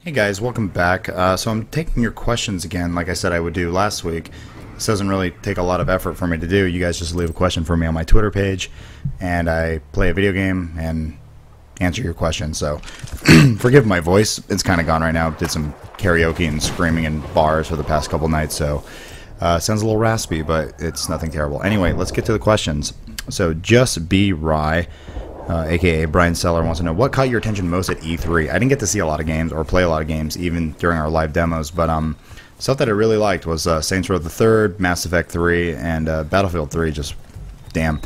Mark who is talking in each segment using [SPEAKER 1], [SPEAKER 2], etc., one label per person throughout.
[SPEAKER 1] Hey guys, welcome back. So I'm taking your questions again, like I said I would do last week. This doesn't really take a lot of effort for me to do. You guys just leave a question for me on my Twitter page, and I play a video game and answer your questions. So forgive my voice; it's kind of gone right now. Did some karaoke and screaming in bars for the past couple nights, so sounds a little raspy, but it's nothing terrible. Anyway, let's get to the questions. So Just Be Rye, aka Brian Seller, wants to know what caught your attention most at E3. I didn't get to see a lot of games or play a lot of games even during our live demos, but stuff that I really liked was Saints Row the Third, Mass Effect 3, and Battlefield 3. Just damn.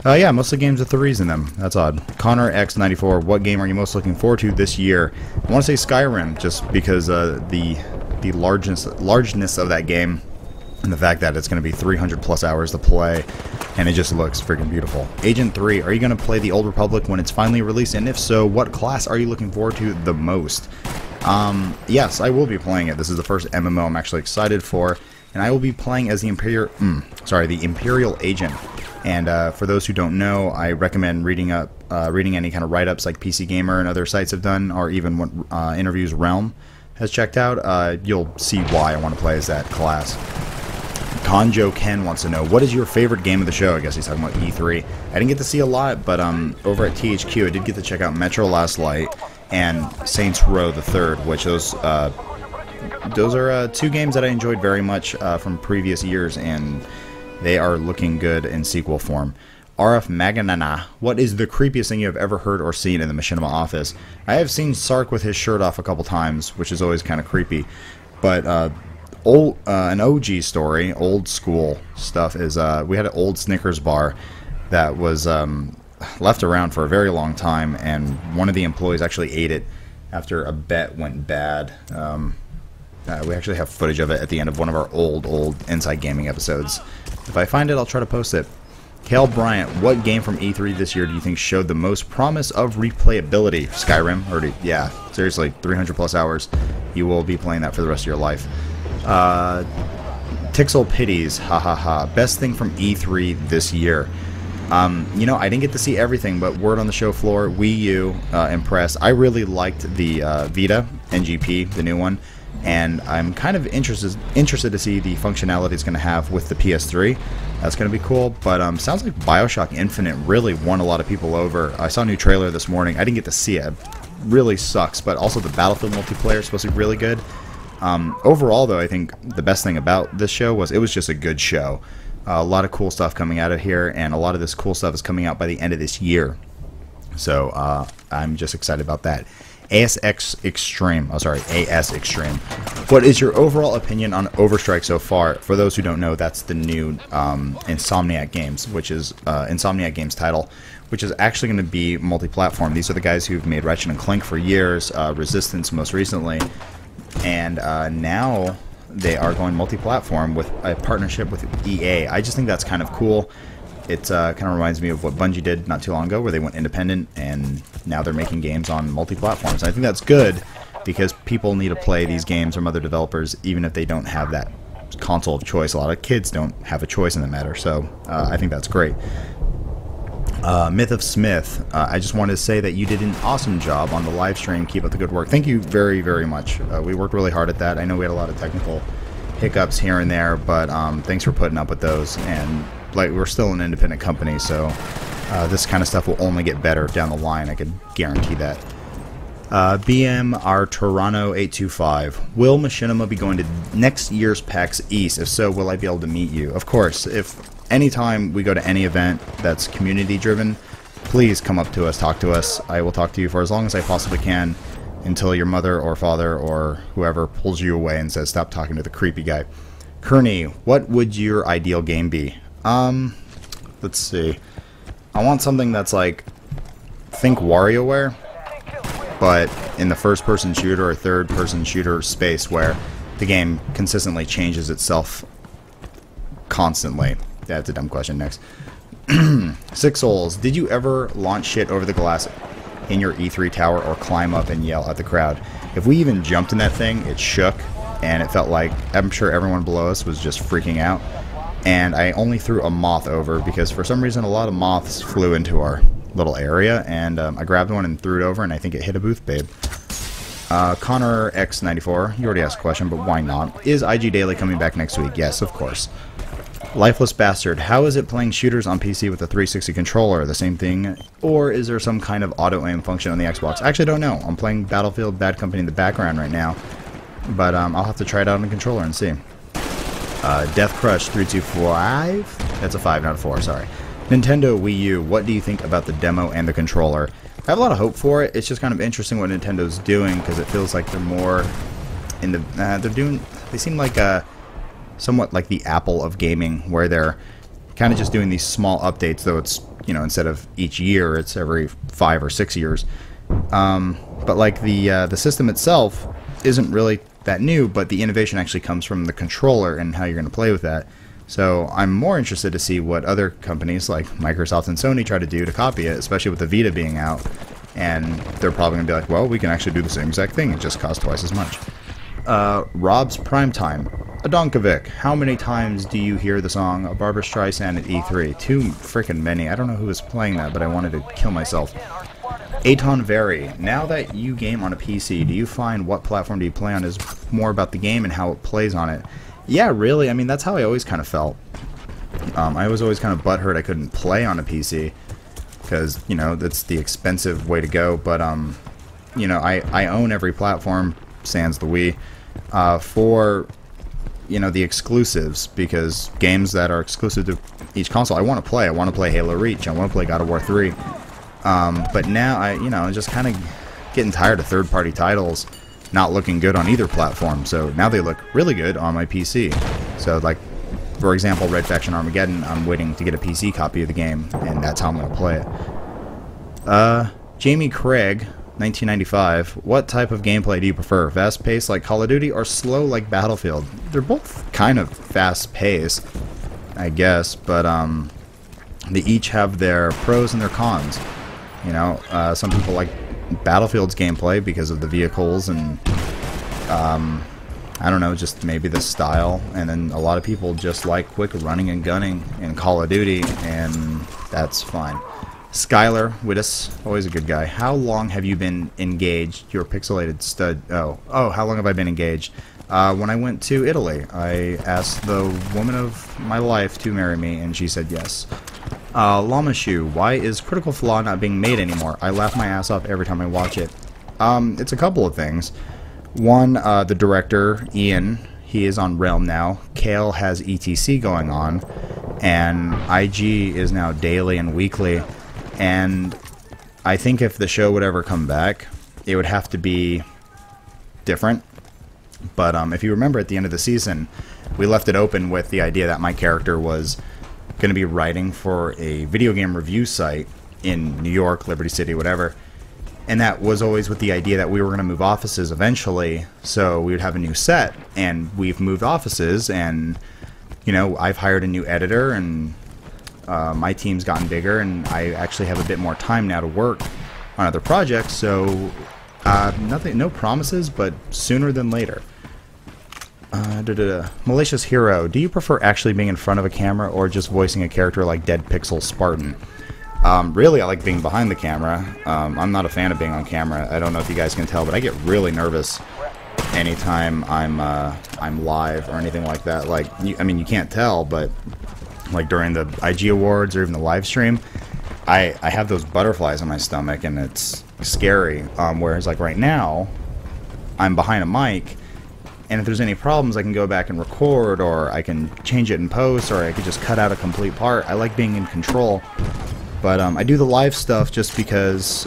[SPEAKER 1] Yeah, mostly games with threes in them. That's odd. Connor X94, what game are you most looking forward to this year? I want to say Skyrim, just because the largeness of that game and the fact that it's going to be 300 plus hours to play, and it just looks freaking beautiful. Agent 3, are you going to play the Old Republic when it's finally released? And if so, what class are you looking forward to the most? Yes, I will be playing it. This is the first MMO I'm actually excited for, and I will be playing as the Imperial Agent. And for those who don't know, I recommend reading any kind of write-ups like PC Gamer and other sites have done, or even what interviews Realm has checked out. You'll see why I want to play as that class. Conjo Ken wants to know, what is your favorite game of the show? I guess he's talking about E3. I didn't get to see a lot, but over at THQ I did get to check out Metro Last Light and Saints Row the Third, which those are two games that I enjoyed very much from previous years, and they are looking good in sequel form. RF Maganana, what is the creepiest thing you have ever heard or seen in the Machinima office? I have seen Sark with his shirt off a couple times, which is always kind of creepy, but an OG story, old school stuff, is we had an old Snickers bar that was left around for a very long time, and one of the employees actually ate it after a bet went bad. We actually have footage of it at the end of one of our old Inside Gaming episodes. If I find it, I'll try to post it. Kale Bryant, what game from E3 this year do you think showed the most promise of replayability? Skyrim, already, yeah, seriously, 300 plus hours. You will be playing that for the rest of your life. Tixel Pities, hahaha. Best thing from E3 this year. You know, I didn't get to see everything, but word on the show floor, Wii U, impressed. I really liked the Vita NGP, the new one, and I'm kind of interested to see the functionality it's going to have with the PS3. That's going to be cool, but sounds like Bioshock Infinite really won a lot of people over. I saw a new trailer this morning. I didn't get to see it. It really sucks, but also the Battlefield multiplayer is supposed to be really good. Overall, though, I think the best thing about this show was it was just a good show. A lot of cool stuff coming out of here, and a lot of this cool stuff is coming out by the end of this year. So I'm just excited about that. AS Extreme. What is your overall opinion on Overstrike so far? For those who don't know, that's the new Insomniac Games, which is Insomniac Games title, which is actually going to be multi-platform. These are the guys who've made Ratchet & Clank for years, Resistance most recently, and now they are going multi-platform with a partnership with EA. I just think that's kind of cool. It kind of reminds me of what Bungie did not too long ago, where they went independent, and now they're making games on multi-platforms. I think that's good, because people need to play these games from other developers, even if they don't have that console of choice. A lot of kids don't have a choice in the matter, so I think that's great. Myth of Smith, I just wanted to say that you did an awesome job on the live stream. Keep up the good work. Thank you very, very much. We worked really hard at that. I know we had a lot of technical hiccups here and there, but thanks for putting up with those. And like, we're still an independent company, so this kind of stuff will only get better down the line. I could guarantee that. BMR Toronto 825. Will Machinima be going to next year's PAX East? If so, will I be able to meet you? Of course. If anytime we go to any event that's community driven, please come up to us, talk to us. I will talk to you for as long as I possibly can, until your mother or father or whoever pulls you away and says, stop talking to the creepy guy. Kearney, what would your ideal game be? Let's see. I want something that's like, think WarioWare, but in the first-person shooter or third-person shooter space, where the game consistently changes itself constantly. That's a dumb question. Next. Six Souls, did you ever launch shit over the glass in your E3 tower or climb up and yell at the crowd? If we even jumped in that thing, it shook, and it felt like, I'm sure everyone below us was just freaking out. And I only threw a moth over, because for some reason a lot of moths flew into our little area, and I grabbed one and threw it over, and I think it hit a booth babe. Connor X94, you already asked a question, but why not? Is IG Daily coming back next week? Yes, of course. Lifeless Bastard, how is it playing shooters on PC with a 360 controller? The same thing? Or is there some kind of auto-aim function on the Xbox? I actually don't know. I'm playing Battlefield Bad Company in the background right now. But I'll have to try it out on the controller and see. Death Crush 325? That's a 5, not a 4, sorry. Nintendo Wii U, what do you think about the demo and the controller? I have a lot of hope for it. It's just kind of interesting what Nintendo's doing, because it feels like they're more in the... they seem like somewhat like the Apple of gaming, where they're kind of just doing these small updates, though it's, you know, instead of each year, it's every 5 or 6 years. But like the system itself isn't really that new, but the innovation actually comes from the controller and how you're going to play with that. So I'm more interested to see what other companies like Microsoft and Sony try to do to copy it, especially with the Vita being out. And they're probably going to be like, well, we can actually do the same exact thing. It just costs twice as much. Rob's Primetime. Adonkovic, how many times do you hear the song Barbra Streisand at E3? Too freaking many. I don't know who was playing that, but I wanted to kill myself. Aton Vary, now that you game on a PC, do you find what platform do you play on is more about the game and how it plays on it? Yeah, really. I mean, that's how I always kind of felt. I was always kind of butthurt I couldn't play on a PC because, you know, that's the expensive way to go. But, you know, I own every platform, sans the Wii, for, you know, the exclusives, because games that are exclusive to each console I want to play. I want to play Halo Reach. I want to play God of War 3. But now I'm just kind of getting tired of third-party titles not looking good on either platform. So now they look really good on my PC. So, like, for example, Red Faction Armageddon, I'm waiting to get a PC copy of the game, and that's how I'm going to play it. Jamie Craig, 1995, what type of gameplay do you prefer? Fast-paced like Call of Duty or slow like Battlefield? They're both kind of fast-paced, I guess, but they each have their pros and their cons. You know, some people like Battlefield's gameplay because of the vehicles and I don't know, just maybe the style, and then a lot of people just like quick running and gunning in Call of Duty, and that's fine. Skylar Wittes, always a good guy. How long have you been engaged? Your pixelated stud. Oh, how long have I been engaged? When I went to Italy, I asked the woman of my life to marry me, and she said yes. Llama Shoe, why is Critical Flaw not being made anymore? I laugh my ass off every time I watch it. It's a couple of things. One, the director, Ian, he is on Realm now. Kale has ETC going on, and IG is now daily and weekly. And I think if the show would ever come back, it would have to be different. But if you remember at the end of the season, we left it open with the idea that my character was going to be writing for a video game review site in New York, Liberty City, whatever. And that was always with the idea that we were going to move offices eventually, so we would have a new set. And we've moved offices, and, you know, I've hired a new editor, and my team's gotten bigger, and I actually have a bit more time now to work on other projects, so no promises, but sooner than later. Malicious Hero, do you prefer actually being in front of a camera or just voicing a character like Dead Pixel Spartan? Really, I like being behind the camera. I'm not a fan of being on camera. I don't know if you guys can tell, but I get really nervous anytime I'm live or anything like that. Like, I mean, you can't tell, but like during the IG Awards or even the live stream, I have those butterflies in my stomach, and it's scary. Whereas like right now, I'm behind a mic, and if there's any problems, I can go back and record, or I can change it in post, or I could just cut out a complete part. I like being in control. But I do the live stuff just because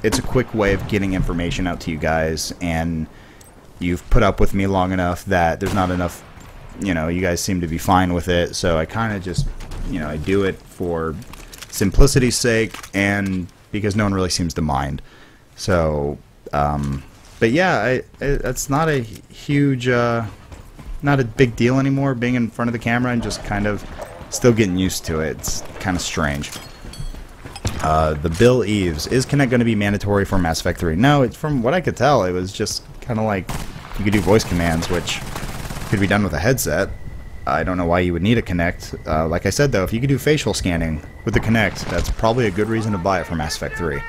[SPEAKER 1] it's a quick way of getting information out to you guys, and you've put up with me long enough that there's not enough, you know, you guys seem to be fine with it, so I kind of just, you know, I do it for simplicity's sake and because no one really seems to mind. So, but yeah, it's not a huge, not a big deal anymore being in front of the camera, and just kind of still getting used to it. It's kind of strange. The Bill Eves, is Kinect going to be mandatory for Mass Effect 3? No, from what I could tell, it was just kind of like you could do voice commands, which could be done with a headset. I don't know why you would need a Kinect. Like I said, though, if you could do facial scanning with the Kinect, that's probably a good reason to buy it for Mass Effect 3.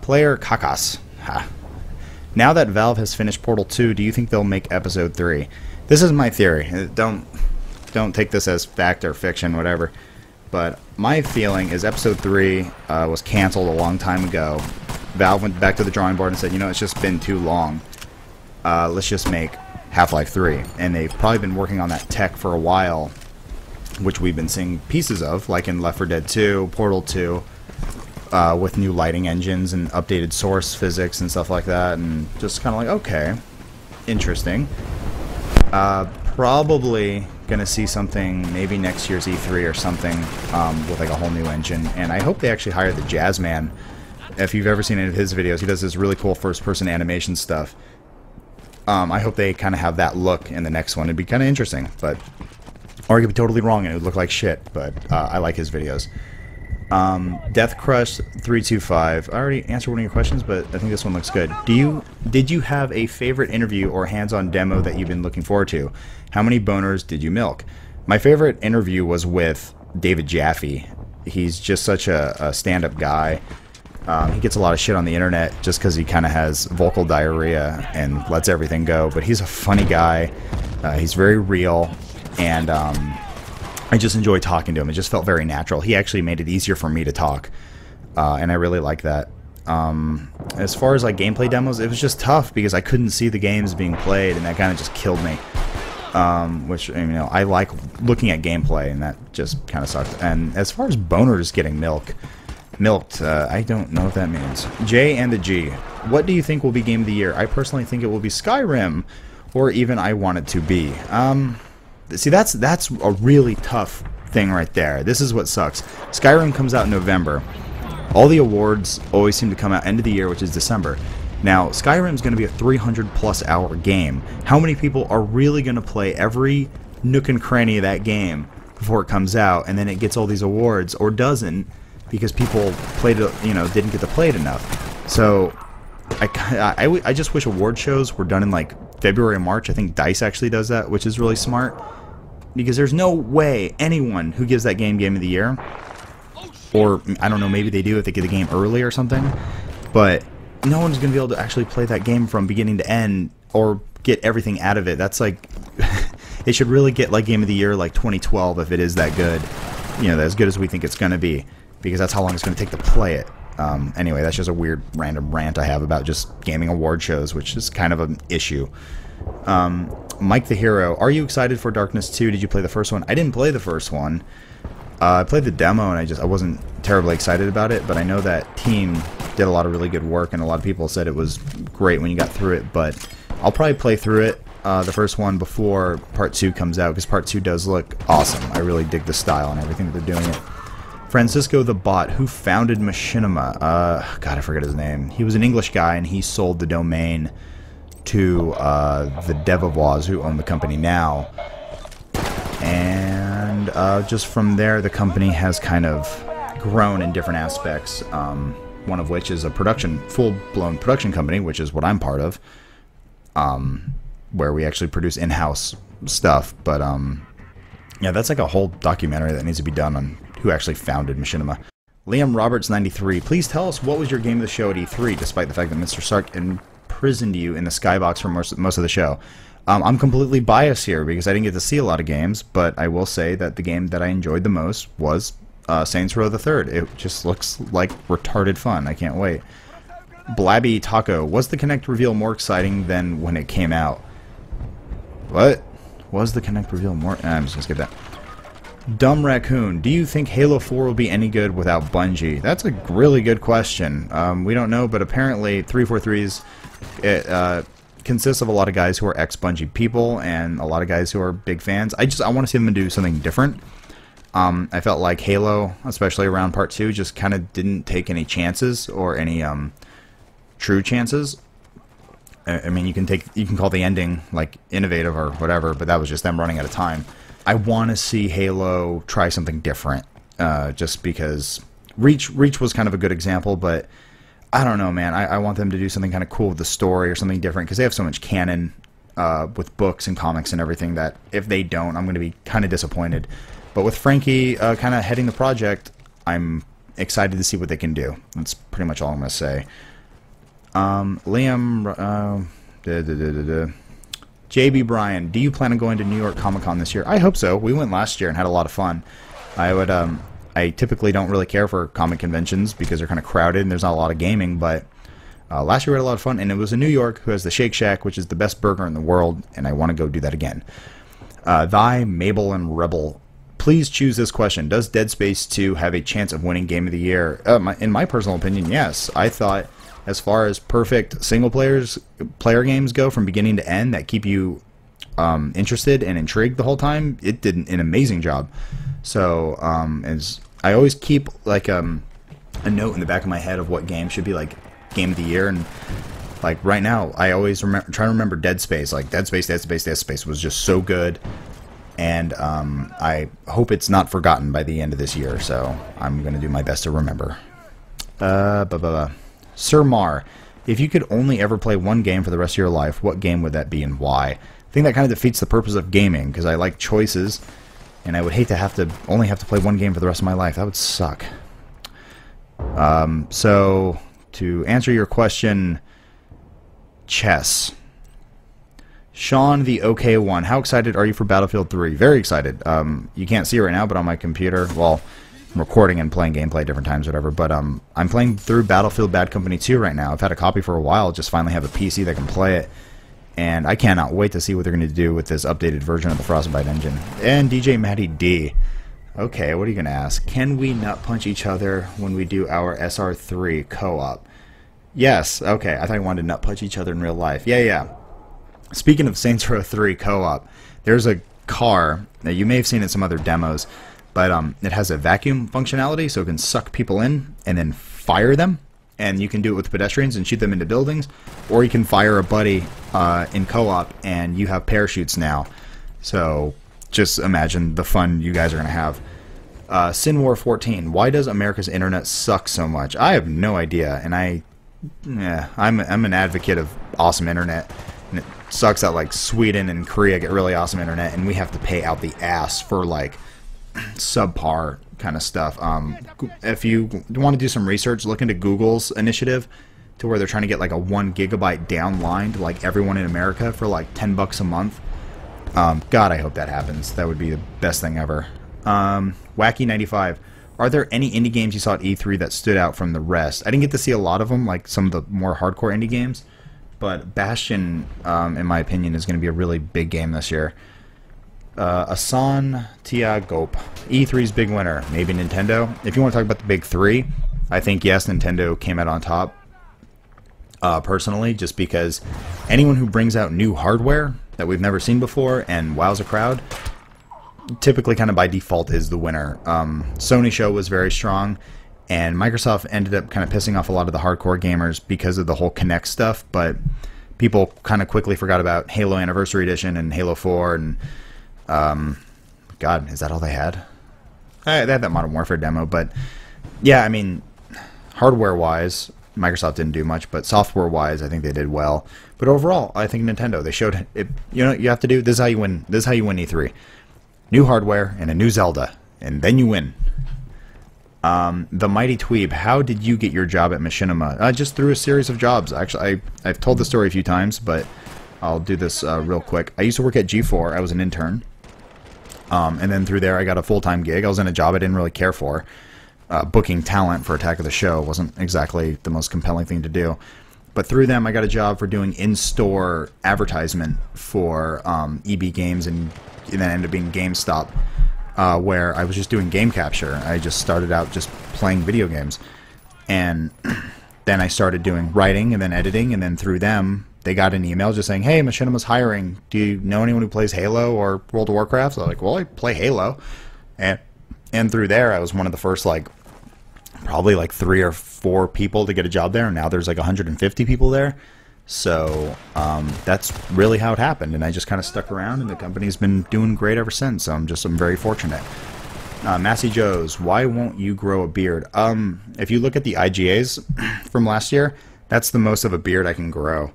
[SPEAKER 1] Player Kakas. Ha. Now that Valve has finished Portal 2, do you think they'll make Episode 3? This is my theory. Don't take this as fact or fiction, whatever. But my feeling is Episode 3 was canceled a long time ago. Valve went back to the drawing board and said, you know, it's just been too long. Let's just make Half-Life 3. And they've probably been working on that tech for a while, which we've been seeing pieces of, like in Left 4 Dead 2, Portal 2, with new lighting engines and updated source physics and stuff like that, and just kind of like, okay, interesting. Probably gonna see something maybe next year's E3 or something with like a whole new engine, and I hope they actually hire the Jazzman. If you've ever seen any of his videos, he does this really cool first-person animation stuff. I hope they kind of have that look in the next one. It'd be kind of interesting, but or I could be totally wrong and it would look like shit, but I like his videos. Death Crush 325. I already answered one of your questions, but I think this one looks good. Did you have a favorite interview or hands-on demo that you've been looking forward to? How many boners did you milk? My favorite interview was with David Jaffe. He's just such a stand-up guy. He gets a lot of shit on the internet just because he kind of has vocal diarrhea and lets everything go, but he's a funny guy. He's very real, and I just enjoy talking to him. It just felt very natural. He actually made it easier for me to talk, and I really like that. As far as like gameplay demos, it was just tough because I couldn't see the games being played, and that kind of just killed me. Which, you know, I like looking at gameplay, and that just kind of sucked. And as far as boners getting milked, I don't know what that means. J and the G. What do you think will be Game of the Year? I personally think it will be Skyrim, or even I Want It to Be. See, that's a really tough thing right there. This is what sucks. Skyrim comes out in November. All the awards always seem to come out end of the year, which is December. Now, Skyrim's going to be a 300+ hour game. How many people are really going to play every nook and cranny of that game before it comes out, and then it gets all these awards, or doesn't, because people played it, you know, didn't get to play it enough? So I just wish award shows were done in like February or March. I think DICE actually does that, which is really smart, because there's no way anyone who gives that game Game of the Year, or I don't know, maybe they do if they get the game early or something, but no one's going to be able to actually play that game from beginning to end or get everything out of it. That's like, it should really get like Game of the Year like 2012 if it is that good, you know, as good as we think it's going to be, because that's how long it's going to take to play it. Anyway, that's just a weird random rant I have about just gaming award shows, which is kind of an issue. Mike the Hero, are you excited for Darkness 2? Did you play the first one? I didn't play the first one. I played the demo and I wasn't terribly excited about it, but I know that team did a lot of really good work, and a lot of people said it was great when you got through it, but I'll probably play through it, the first one, before Part 2 comes out, because Part 2 does look awesome. I really dig the style and everything that they're doing it. Francisco the Bot, who founded Machinima? God, I forget his name. He was an English guy, and he sold the domain to the Devovois, who own the company now. And just from there, the company has kind of grown in different aspects, one of which is a full-blown production company, which is what I'm part of, where we actually produce in-house stuff. But yeah, that's like a whole documentary that needs to be done on who actually founded Machinima. Liam Roberts 93, please tell us what was your game of the show at E3, despite the fact that Mr. Sark imprisoned you in the skybox for most of the show. I'm completely biased here because I didn't get to see a lot of games, but I will say that the game that I enjoyed the most was Saints Row the Third. It just looks like retarded fun. I can't wait. Blabby Taco, was the Kinect reveal more exciting than when it came out? What? Was the Kinect reveal more? I'm just gonna skip that. Dumb Raccoon, do you think Halo 4 will be any good without Bungie? That's a really good question. We don't know, but apparently 343's consists of a lot of guys who are ex-Bungie people and a lot of guys who are big fans. I want to see them do something different. I felt like Halo, especially around Part 2, just kind of didn't take any chances, or any true chances. I mean, you can call the ending like innovative or whatever, but that was just them running out of time. I want to see Halo try something different, just because Reach was kind of a good example, but I don't know, man. I want them to do something kind of cool with the story or something different, because they have so much canon with books and comics and everything that if they don't, I'm going to be kind of disappointed. But with Frankie kind of heading the project, I'm excited to see what they can do. That's pretty much all I'm going to say. Liam, JB Bryan, do you plan on going to New York Comic Con this year? I hope so. We went last year and had a lot of fun. I typically don't really care for comic conventions because they're kind of crowded and there's not a lot of gaming, but last year we had a lot of fun, and it was in New York, who has the Shake Shack, which is the best burger in the world, and I want to go do that again. Thy, Mabel, and Rebel, please choose this question. Does Dead Space 2 have a chance of winning Game of the Year? In my personal opinion, yes. I thought, as far as perfect player games go from beginning to end that keep you interested and intrigued the whole time, it did an amazing job. So, as I always keep like a note in the back of my head of what game should be like Game of the Year, and like right now, I always try to remember Dead Space. Like Dead Space was just so good, and I hope it's not forgotten by the end of this year. So I'm gonna do my best to remember. Sir Mar, if you could only ever play one game for the rest of your life, what game would that be and why? I think that kind of defeats the purpose of gaming, because I like choices, and I would hate to only have to play one game for the rest of my life. That would suck. So, to answer your question, chess. Sean the OK one, how excited are you for Battlefield 3? Very excited. You can't see it right now, but on my computer, well, I'm recording and playing gameplay at different times, whatever, but I'm playing through Battlefield Bad Company 2 right now. I've had a copy for a while, just finally have a PC that can play it, and I cannot wait to see what they're going to do with this updated version of the Frostbite engine. And DJ Matty D. Okay, what are you going to ask? Can we nut punch each other when we do our SR3 co-op? Yes, okay, I thought you wanted to nut punch each other in real life. Yeah. Speaking of Saints Row 3 co-op, there's a car, that you may have seen in some other demos, but it has a vacuum functionality, so it can suck people in and then fire them. And you can do it with pedestrians and shoot them into buildings, or you can fire a buddy in co-op, and you have parachutes now. So just imagine the fun you guys are going to have. Sin War 14, why does America's internet suck so much? I have no idea, and I'm an advocate of awesome internet, and it sucks that like Sweden and Korea get really awesome internet, and we have to pay out the ass for like subpar kind of stuff. If you want to do some research, look into Google's initiative to where they're trying to get like a 1 gigabyte downline to like everyone in America for like $10 a month. God, I hope that happens. That would be the best thing ever. Wacky95, are there any indie games you saw at E3 that stood out from the rest? I didn't get to see a lot of them, like some of the more hardcore indie games, but Bastion, in my opinion, is going to be a really big game this year. Asan Tiagop, E3's big winner, maybe Nintendo. If you want to talk about the big three, I think yes, Nintendo came out on top. Personally, just because anyone who brings out new hardware that we've never seen before and wows a crowd, typically kind of by default is the winner. Sony show was very strong, and Microsoft ended up kind of pissing off a lot of the hardcore gamers because of the whole Kinect stuff, but people kind of quickly forgot about Halo Anniversary Edition and Halo 4, and God, is that all they had? They had that Modern Warfare demo, but yeah, I mean, hardware-wise, Microsoft didn't do much, but software-wise, I think they did well. But overall, I think Nintendo, they showed it. You know, you have to do this is how you win. This is how you win E3: new hardware and a new Zelda, and then you win. The Mighty Dweeb, how did you get your job at Machinima? Just through a series of jobs. Actually, I've told the story a few times, but I'll do this real quick. I used to work at G4. I was an intern. And then through there, I got a full-time gig. I was in a job I didn't really care for. Booking talent for Attack of the Show wasn't exactly the most compelling thing to do. But through them, I got a job for doing in-store advertisement for EB Games, and then ended up being GameStop, where I was just doing game capture. I just started out just playing video games. And then I started doing writing and then editing, and then through them, they got an email just saying, hey, Machinima's hiring. Do you know anyone who plays Halo or World of Warcraft? So I was like, well, I play Halo. And through there, I was one of the first, like, probably like 3 or 4 people to get a job there. And now there's like 150 people there. So that's really how it happened. And I just kind of stuck around, and the company's been doing great ever since. So I'm very fortunate. Massey Joe's, why won't you grow a beard? If you look at the IGAs from last year, that's the most of a beard I can grow.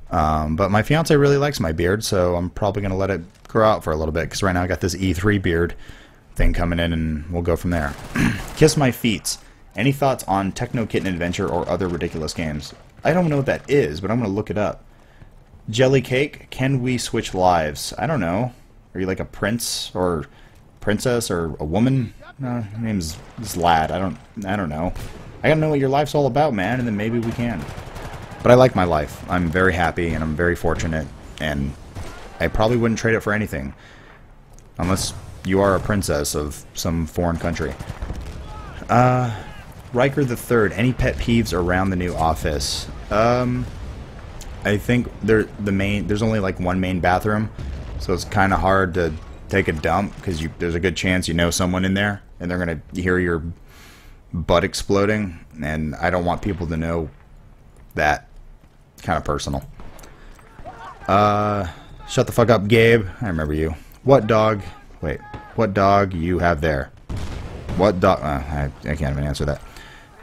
[SPEAKER 1] But my fiance really likes my beard, so I'm probably going to let it grow out for a little bit, because right now I got this E3 beard thing coming in, and we'll go from there. Kiss My Feets. Any thoughts on Techno Kitten Adventure or other ridiculous games? I don't know what that is, but I'm going to look it up. Jelly cake, can we switch lives? I don't know. Are you like a prince or princess or a woman? No, her name's Lad. I don't know. I gotta know what your life's all about, man, and then maybe we can. But I like my life. I'm very happy and I'm very fortunate, and I probably wouldn't trade it for anything. Unless you are a princess of some foreign country. Riker the Third, any pet peeves around the new office? I think there's only like one main bathroom, so it's kind of hard to take a dump because there's a good chance you know someone in there and they're gonna hear your butt exploding, and I don't want people to know that. Kind of personal. Shut the fuck up, Gabe. I remember you. What dog? Wait, what dog you have there? What dog? I can't even answer that.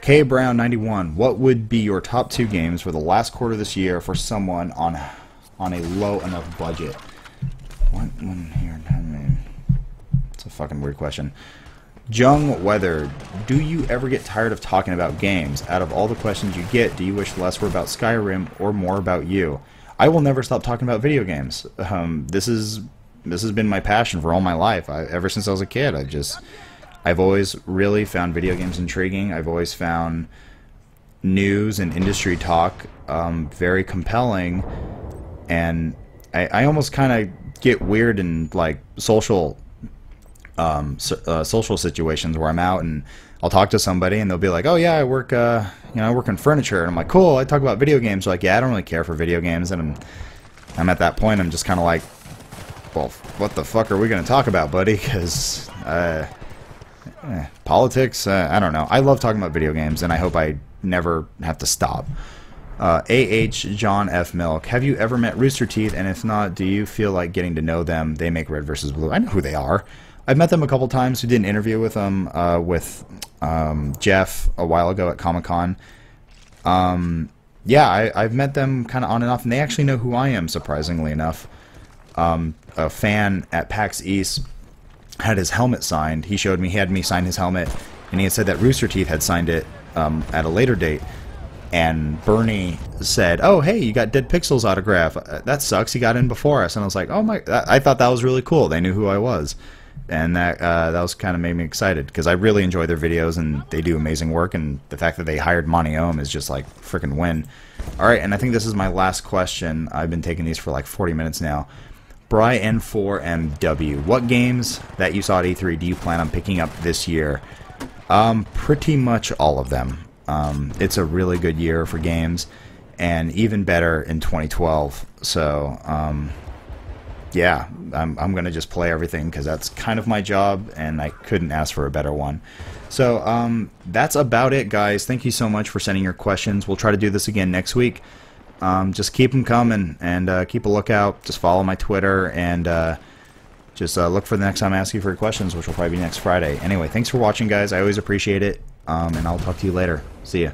[SPEAKER 1] K Brown 91. What would be your top 2 games for the last quarter of this year for someone on a low enough budget? What one here? It's a fucking weird question. Jung Weather. Do you ever get tired of talking about games? Out of all the questions you get, do you wish less were about Skyrim or more about you? I will never stop talking about video games. This has been my passion for all my life. Ever since I was a kid, I've always really found video games intriguing. I've always found news and industry talk very compelling, and I almost kind of get weird in like social situations where I'm out and I'll talk to somebody and they'll be like, "Oh yeah, I work in furniture," and I'm like, "Cool, I talk about video games." They're like, "Yeah, I don't really care for video games," and I'm at that point. I'm just kind of like, "Well, what the fuck are we gonna talk about, buddy?" Because politics, I don't know. I love talking about video games, and I hope I never have to stop. John F. Milk. Have you ever met Rooster Teeth? And if not, do you feel like getting to know them? They make Red vs. Blue. I know who they are. I've met them a couple times. We did an interview with them with Jeff a while ago at Comic-Con. Yeah, I've met them kind of on and off, and they actually know who I am, surprisingly enough. A fan at PAX East had his helmet signed. He had me sign his helmet, and he had said that Rooster Teeth had signed it at a later date. And Bernie said, "Oh, hey, you got Dead Pixel's autograph. That sucks. He got in before us." And I was like, "Oh my!" I thought that was really cool. They knew who I was, and that was kind of made me excited because I really enjoy their videos and they do amazing work. And the fact that they hired Monty Ohm is just like freaking win. All right, and I think this is my last question. I've been taking these for like 40 minutes now. Bry N4MW. What games that you saw at E3 do you plan on picking up this year? Pretty much all of them. It's a really good year for games, and even better in 2012. So, yeah, I'm gonna just play everything because that's kind of my job, and I couldn't ask for a better one. So, that's about it, guys. Thank you so much for sending your questions. We'll try to do this again next week. Just keep them coming, and keep a lookout. Just follow my Twitter, and just look for the next time I ask you for your questions, which will probably be next Friday. Anyway, thanks for watching, guys. I always appreciate it. And I'll talk to you later. See ya.